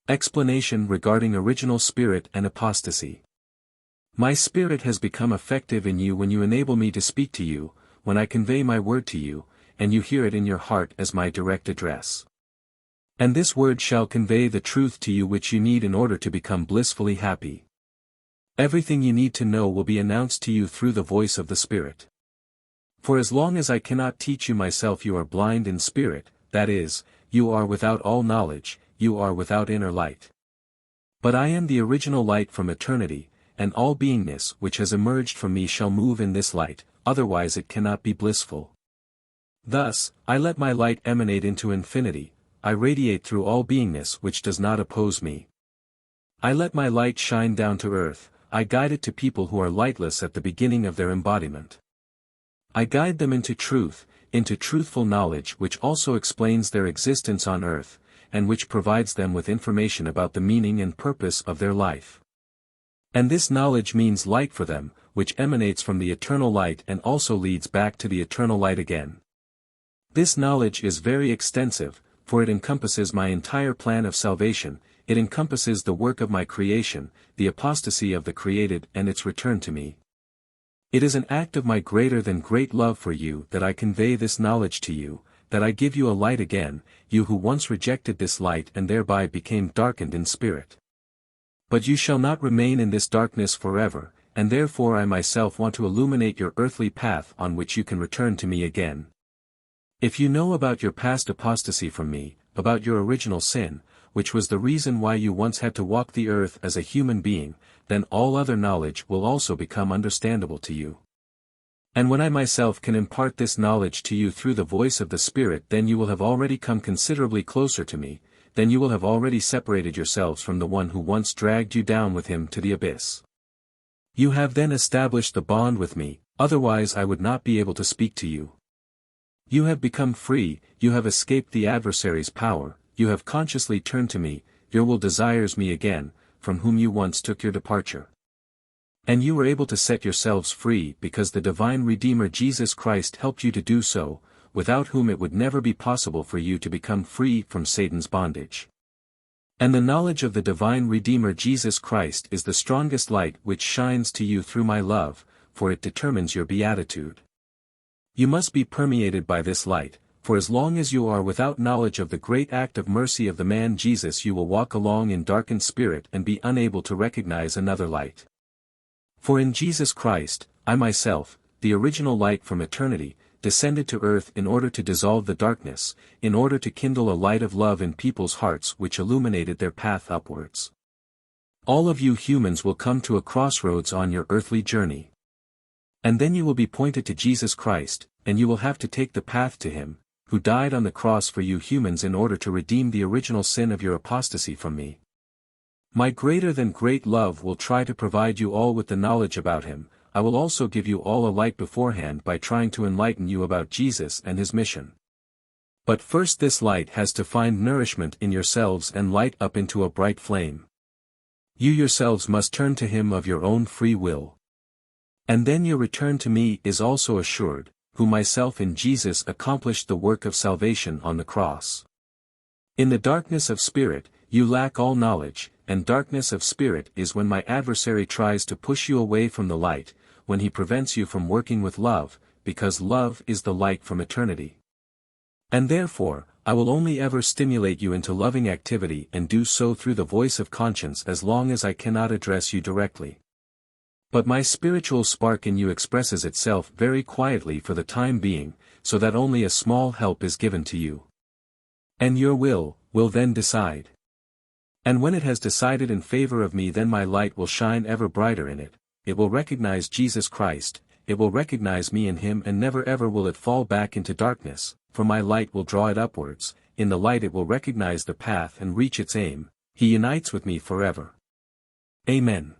Explanation regarding original spirit and apostasy. My spirit has become effective in you when you enable me to speak to you, when I convey my word to you, and you hear it in your heart as my direct address. And this word shall convey the truth to you which you need in order to become blissfully happy. Everything you need to know will be announced to you through the voice of the Spirit. For as long as I cannot teach you myself, you are blind in spirit, that is, you are without all knowledge, you are without inner light. But I am the original light from eternity, and all beingness which has emerged from me shall move in this light, otherwise it cannot be blissful. Thus, I let my light emanate into infinity, I radiate through all beingness which does not oppose me. I let my light shine down to earth, I guide it to people who are lightless at the beginning of their embodiment. I guide them into truth, into truthful knowledge which also explains their existence on earth, and which provides them with information about the meaning and purpose of their life. And this knowledge means light for them, which emanates from the eternal light and also leads back to the eternal light again. This knowledge is very extensive, for it encompasses my entire plan of salvation, it encompasses the work of my creation, the apostasy of the created and its return to me. It is an act of my greater than great love for you that I convey this knowledge to you, that I give you a light again, you who once rejected this light and thereby became darkened in spirit. But you shall not remain in this darkness forever, and therefore I myself want to illuminate your earthly path on which you can return to me again. If you know about your past apostasy from me, about your original sin, which was the reason why you once had to walk the earth as a human being, then all other knowledge will also become understandable to you. And when I myself can impart this knowledge to you through the voice of the Spirit, then you will have already come considerably closer to me, then you will have already separated yourselves from the one who once dragged you down with him to the abyss. You have then established the bond with me, otherwise I would not be able to speak to you. You have become free, you have escaped the adversary's power, you have consciously turned to me, your will desires me again, from whom you once took your departure. And you were able to set yourselves free because the divine Redeemer Jesus Christ helped you to do so, without whom it would never be possible for you to become free from Satan's bondage. And the knowledge of the divine Redeemer Jesus Christ is the strongest light which shines to you through my love, for it determines your beatitude. You must be permeated by this light, for as long as you are without knowledge of the great act of mercy of the man Jesus, you will walk along in darkened spirit and be unable to recognize another light. For in Jesus Christ, I myself, the original light from eternity, descended to earth in order to dissolve the darkness, in order to kindle a light of love in people's hearts which illuminated their path upwards. All of you humans will come to a crossroads on your earthly journey. And then you will be pointed to Jesus Christ, and you will have to take the path to him, who died on the cross for you humans in order to redeem the original sin of your apostasy from me. My greater than great love will try to provide you all with the knowledge about him. I will also give you all a light beforehand by trying to enlighten you about Jesus and his mission. But first this light has to find nourishment in yourselves and light up into a bright flame. You yourselves must turn to him of your own free will. And then your return to me is also assured, who myself in Jesus accomplished the work of salvation on the cross. In the darkness of spirit, you lack all knowledge, and darkness of spirit is when my adversary tries to push you away from the light, when he prevents you from working with love, because love is the light from eternity. And therefore, I will only ever stimulate you into loving activity and do so through the voice of conscience as long as I cannot address you directly. But my spiritual spark in you expresses itself very quietly for the time being, so that only a small help is given to you. And your will then decide. And when it has decided in favor of me, then my light will shine ever brighter in it, it will recognize Jesus Christ, it will recognize me in him, and never ever will it fall back into darkness, for my light will draw it upwards, in the light it will recognize the path and reach its aim, he unites with me forever. Amen.